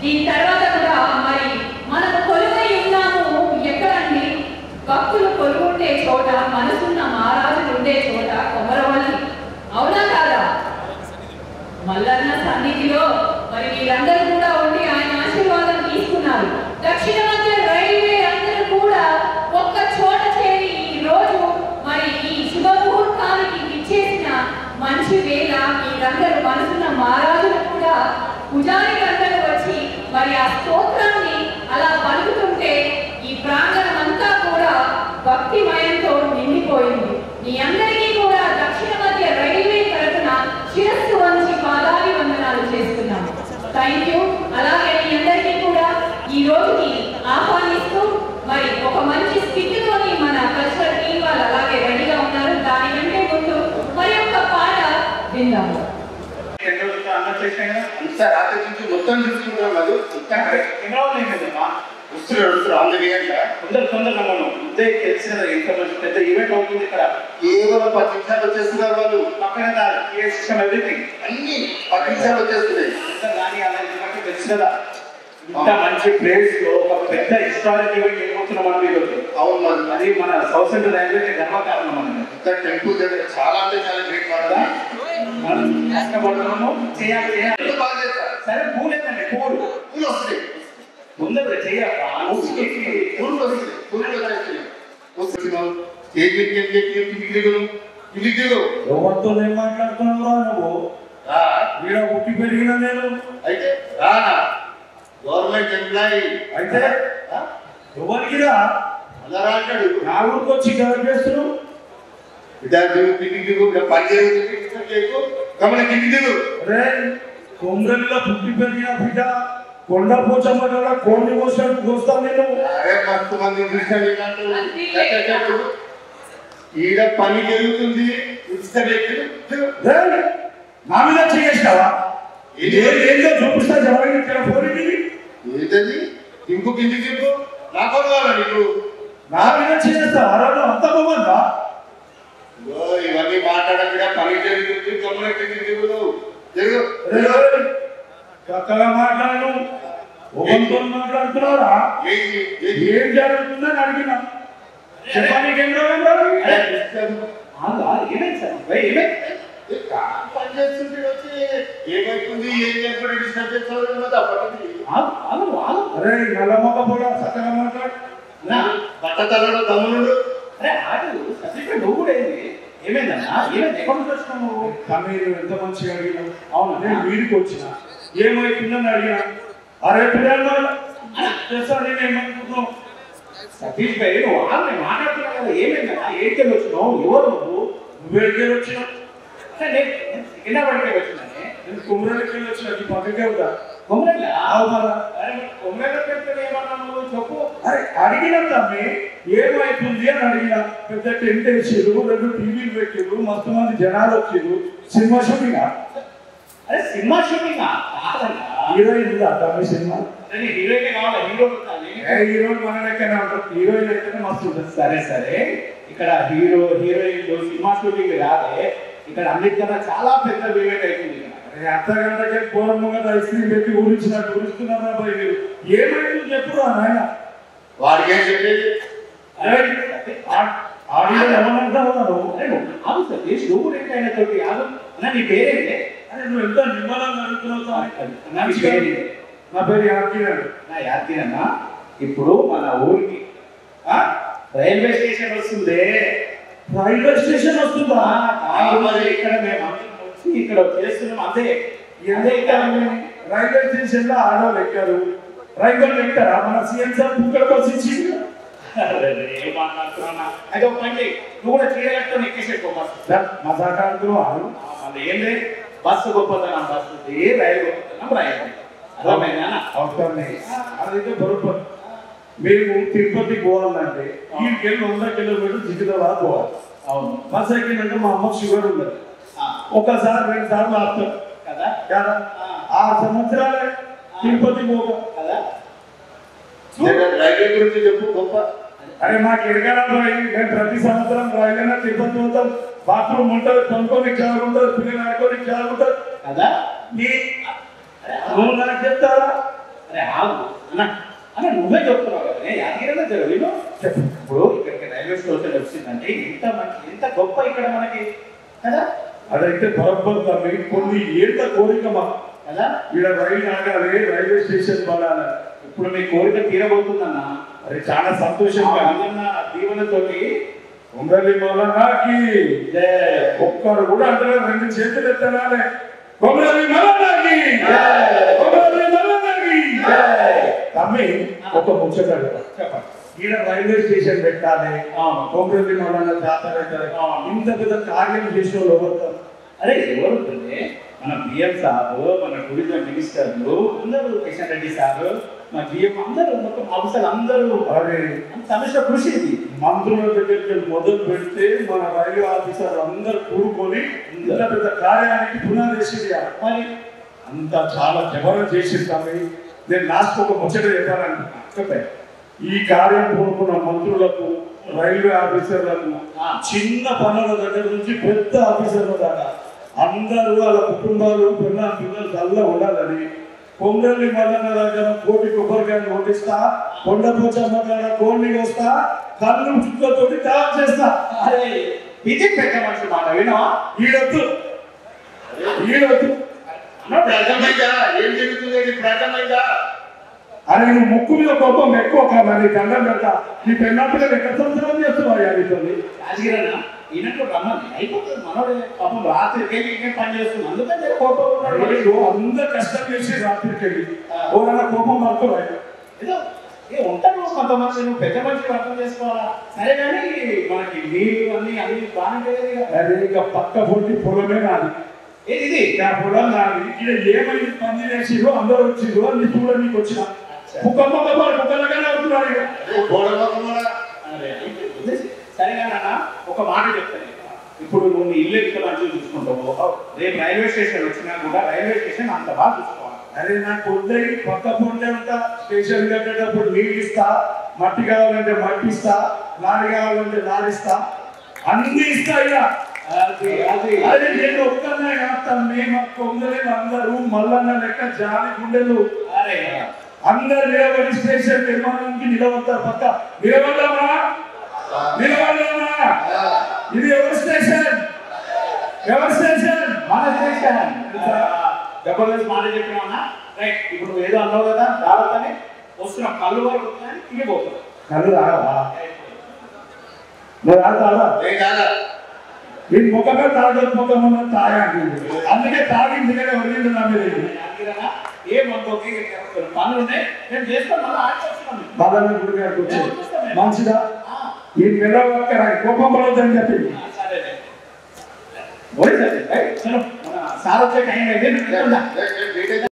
దీని తర్వాత కూడా మరి మనకు కొలువై ఉన్నాము ఎక్కడండి? భక్తులు కొలువుండే చోట, మనసున్న మహారాజులు ఉండే చోట కొమరవల్లి. అవునా కాదా? మల్లన్న సన్నిధిలో మరి వీళ్ళందరూ కూడా ఉండి ఆయన ఆశీర్వాదం తీసుకున్నారు. దక్షిణ మధ్య రైల్వే అందరూ కూడా ఒక్క చోట చేరి ఈ రోజు మరి ఈ శుభముహూర్తానికి ఇచ్చేసిన మంచి వేళ మీరందరూ మనసున్న మహారాజులు కూడా పూజారికందరూ వచ్చి మరి ఆ స్తోత్రాన్ని అలా పలుకుతుంటే ఈ ప్రాంగణం అంతా కూడా భక్తిమయంతో నిండిపోయింది. మీ అందరికీ కూడా దక్షిణ మధ్య రైల్వే తరఫున శిరస్సు వంచి పాదాభి వందనాలు చేస్తున్నాము. Thank you. అలాగే మీ అందరికీ కూడా ఈ రోజుకి ఆహ్వానిస్తూ మరి ఒక మంచి స్థితిలోని మన కల్చరల్ టీం వాళ్ళు అలాగే రెడీగా ఉన్నారు. దానికంటే ముందు మరి ఒక పాట విందాము. రాత్రి నుంచి మొత్తం చూసుకుంటాం కాదు, తెలిసిన ఇంత మంచి పెద్ద ఈవెంట్ అవుతుంది ఇక్కడ. కేవలం 10 నిమిషాలు వచ్చేస్తున్నారు వాళ్ళు. పక్కన సిస్టమ్ ఎవ్రీథింగ్ అన్ని 10 నిమిషాలు వచ్చేస్తున్నాయి. కానీ అలాంటి తెలిసినదా ఇంత మంచి ప్లేస్ లో ఒక పెద్ద హిస్టారిక్ ఈవెంట్ ఏమవుతున్నాం మనం ఈరోజు. అవును మరి అది మన సౌత్ సెంట్రల్ రైల్వే గర్వకారణం. మనం టెంపుల్ దగ్గర చాలా అంటే చాలా గ్రేట్ కదా. మనం కష్టపడుతున్నాము, చేయాలి చేయాలి. బాగా చేస్తారు. సరే పూలు ఏంటండి, పూలు పూలు వస్తున్నాయి ముందర చేయాలి. పూలు వస్తున్నాయి, పూలు వస్తున్నాయి. ఎవరితో ఏం మాట్లాడుతున్నావురా నువ్వు? వీడ పుట్టి పెరిగిన నేను. అయితే రానా గవర్నమెంట్ ఎంప్లాయీ అయితే ఎవరికి రా అలా అంటాడు. నా ఊరికి వచ్చి గవర్న చేస్తున్నావు. కొమ్మరిలో పుట్టి పెరిగిన బిడ్డ కొండ పోచమ్మ కోడిని కోసినట్టు కోస్తాను నేను. మస్తు మంది ఈడ పని జరుగుతుంది. నా మీద చేసావా? ఏంటో చూపిస్తా జవాబు. ఏంటది ఇంకో కింది దింపు నాకు కావాలా నీకు? నా మీద చేస్తావా? అంత బాగుందా? ఇవన్నీ మాట్లాడకుండా పని జరుగుతుంది. గమన కింది దిగులు చక్కగా మాట్లాడు. ఒకరితో మాట్లాడుతున్నారా? ఏం జరుగుతుందని అడిగినా చెప్పడానికి ఏం పని చేస్తుంటే వచ్చి ఏమైతుంది ఏం చెప్పండి డిస్టర్బ్ చేస్తావు. అరే నల్ల మొక్క కూడా చక్కగా మాట్లాడు. బట్ట తల్లడు తమ్ముడు. అరే ఆడు నువ్వు కూడా ఏంది? ఏమైందన్నా? ఏమైంది? ఎక్కడ నుంచి వచ్చినావు? మీరు ఎంత మంచిగా అడిగినావు. అవును, నేను వీడికి వచ్చిన ఏమైతుందని అడిగినా. అరే పిల్లలు చేస్తా నేను ఏమనుకుంటున్నావు? సతీష్ భాయ్ నువ్వు వాళ్ళని మాట్లాడుతున్నావు కదా, ఏమైందన్నా? ఏడికెళ్ళి వచ్చినావు? ఎవరు నువ్వు? నువ్వేడికెళ్ళి వచ్చినావు? కింద పడికెళ్ళి వచ్చినానే. నేను కుమ్మరెళ్ళకెళ్ళి వచ్చిన. ఈ పక్కకే ఉందా కొమ్మరెళ్ళ? కొమ్మరెళ్ళకి ఏమన్నా నువ్వు చెప్పు. అరే అడిగినా తమ్మి ఏమైతుంది అని అడిగినా. పెద్ద టెంట్ వేసారు, 2 టీవీలు పెట్టారు, మస్తు మంది జనాలు వచ్చారు. Cinema shooting. అరే సినిమా షూటింగ్ హీరోయిన్ ఉందా తమ్మి? సినిమా హీరోయిన్ కావాలా? హీరోయిన్ మన లెక్కనే ఉంటారు. హీరోయిన్ లెక్కనే మస్తు ఉంటుంది. సరే సరే, ఇక్కడ హీరోయిన్లు సినిమా షూటింగ్ రాదే. ఇక్కడ అన్నిటికన్నా చాలా పెద్ద ఈవెంట్ అవుతుంది. అర్ధగంటకే పూర్వంగా ఐస్ క్రీమ్ పెట్టి ఊరించినట్టు ఊరిస్తున్నారా బాయ్ మీరు? ఏమైంది చెప్పురా నాయన. వాడికి ఏం చెప్పేది? ఆడియో ఏమనంటావు? ఆదు సతీష్, నువ్వు ఏంటైనా తోటి ఆదు. నీ పేరేంటే? అరే నువ్వు ఎంత నిమ్మలంగా అడుగుతున్నావు. నా పేరు యాదగిరి. నా యాదగిరి అన్న. ఇప్పుడు మన ఊరికి రైల్వే స్టేషన్ వస్తుంది. రైల్వే స్టేషన్ వస్తుందా? ఇక్కడ మేము వచ్చి ఇక్కడ చేస్తున్నాం. అదే అదే ఇక్కడ రైల్వే స్టేషన్ లో ఆడవాళ్ళు ఎక్కారు, రైల్వేలు ఎక్కారా? మన సీఎం సార్ ఇక్కడ వచ్చి ఏం మాట్లాడుతున్నా? అదే ఒక పని, నువ్వు కూడా చీర కట్టుకొని ఎక్కేసేసుకో. మజాకా అంటున్నావు. అది ఏం లేదు, బస్సు గొప్పతనం బస్సు, రైలు గొప్పతనం రైలు. అదైతే బరువు. మేము తిరుపతి పోవాలంటే వీటికెళ్ళి 100 కిలోమీటర్లు సికింద్రాబాద్ పోవాలి. అవును, బస్ ఎక్కిందంటే మా అమ్మకు షుగర్ ఉండదు. ఒకసారి 2 సార్లు ఆపుతాం కదా కదా. 6 సంవత్సరాలే తిరుపతి పోగా కదా. రైల్వే గురించి చెప్పు గొప్ప. అరే మాకు ఎరగడా పోయి మేము ప్రతి సంవత్సరం రైల్వేనా తిరుపతి పోతాం. బాత్రూమ్ ఉంటుంది, కొనుక్కొని చాలా ఉంటుంది, పిల్లలు ఆడుకొని చాలా ఉంటుంది కదా. నువ్వు నాకు చెప్తారా? అరే ఆగు అన్న అన్న నువ్వే చెప్తున్నావు కదా యాదగిరిలో జరిగిన చెప్పు. ఇప్పుడు ఇక్కడికి రైల్వే స్టేషన్ వచ్చిందంటే ఎంత గొప్ప ఇక్కడ మనకి కదా. అదైతే బరబ్బర్ తమ్మి కొన్ని ఏళ్ళ కోరిక మాకు కదా. ఈడ రైలు ఆగాలి, రైల్వే స్టేషన్ పడాలి. ఇప్పుడు మీ కోరిక తీరబోతుందన్న. అది చాలా సంతోషంగా అన్న దీవెనతోటి ఉండాలి. మౌలానాకి ఒక్కరు కూడా అంటారు, రెండు చేతులు ఎత్తనాలి. కొమరలి మౌలానాకి, కొమరలి మౌలానాకి. తమ్మి ఒక ముచ్చట చెప్పండి. ఈడ రైల్వే స్టేషన్ పెట్టాలి, కొమరలి మౌలానా జాతర అవుతారు. ఇంత పెద్ద కార్యం చేసిన వాళ్ళు ఎవరు? అరే ఎవరు మన బిఎం సార్, మన టూరిజం మినిస్టర్లు అందరూ, కిషన్ రెడ్డి సార్, మన బిఎం అందరూ, మొత్తం ఆఫీసర్లు అందరూ అరే సమిష్ట కృషి. ఇది మంత్రుల దగ్గరికి మొదలు పెడితే మన రైల్వే ఆఫీసర్ అందరు కూడుకొని ఇంత పెద్ద కార్యానికి పునాదేశి మరి అంత చాలా జబరం చేసిస్తాము. నేను లాస్ట్ ఒక ముచ్చట చెప్పాలని చెప్పారు. ఈ కార్యం కోరుకున్న మంత్రులకు, రైల్వే ఆఫీసర్లకు, చిన్న పనుల దగ్గర నుంచి పెద్ద ఆఫీసర్ల దాకా అందరూ వాళ్ళ కుటుంబాలు పిల్లలు చల్ల ఉండాలని కొండల్ని మల్లన్న దగ్గర కోటి కొబ్బరికాయలు కొట్టిస్తా, కొండపోచమ్మ దగ్గర కోడిని వస్తా, కళ్ళు చుక్కతోటి తయారు చేస్తా. అరే బీజేపీ పెద్ద మనుషులు మాట వినవా? ఈడొద్దు అర్థమైందా ఏం జరుగుతుంది? ఇప్పుడు అర్థమైందా? అరే నువ్వు ముక్కు మీద కోపం ఎక్కువ కాదని దండం పెడతా. నీ పెళ్ళాపిల్లలు ఎక్కడ సంవత్సరం చేస్తున్నావు యాదితోని రాజగిరన్న ఈయనకు రమ్మని అయిపోతుంది. మనోడే పాపం రాత్రికి ఇంకేం పని చేస్తుంది, అందుకని కోపం అందరు కష్టం చేసి రాత్రికి వెళ్ళి ఎవరైనా కోపం పడుతున్నా ఏదో ఉంటాను. కొంతమంది నువ్వు పెద్ద మనిషి అర్థం చేసుకోవాలా. సరే కానీ మనకి నీళ్ళు అన్ని బాగానే. అదే ఇక పక్క పొట్టి పొలమే నాది. ఏది ఇది ఆ పొలం నాది. ఇక్కడ ఏమైంది పని చేసిరో అందరూ వచ్చిరో అన్ని చూడడానికి వచ్చిన కుక్కలగానే అవుతున్నారు. సరేగానన్నా ఒక మాట చెప్తాను. ఇప్పుడు నువ్వు నీ ఇల్లు ఎక్కడ మంచిగా చూసుకుంటావు, రేపు రైల్వే స్టేషన్ వచ్చినా కూడా రైల్వే స్టేషన్ అంత బాగా చూసుకోవాలి. అరే నాకు వద్దే పక్క పొందే ఉంటా. స్టేషన్ కట్టేటప్పుడు నీళ్ళు ఇస్తా, మట్టి కావాలంటే మట్టి ఇస్తా, లారీ కావాలంటే లారీ ఇస్తా, అన్ని ఇస్తా. ఇక అదే నేను ఒక్కనే కాస్తాను. మేము కొందరు అందరూ మల్లన్న లెక్క జాలి గుండెలు అందరు నిలబడి స్టేషన్ నిర్మాణానికి నిలబడతారు. పక్క నిలబడ్డామా? ఇది ఎవరి స్టేషన్? ఎవరి స్టేషన్? మన స్టేషన్. జబర్దస్త్ మాట చెప్పినా రైట్. ఇప్పుడు నువ్వు ఏదో అన్నావు కదా, రావద్దని వస్తున్న కళ్ళు వరకు తిరిగిపోతావు. కళ్ళు రావా? నువ్వు రాదా? నీ ముఖమే తాగదు, ముఖం తాగాలి. అందుకే తాగింది కానీ వదిలింది నా మీద. ఏ మందుకి పనులు ఉన్నాయి, నేను చేస్తాను. మళ్ళీ ఆడుకొస్తున్నాను బాబాయ్ గుడి గారికి వచ్చి మంచిదా ఈ పిల్లల కోపం పడవద్దని చెప్పి సరే సార్ వచ్చే టైం అయితే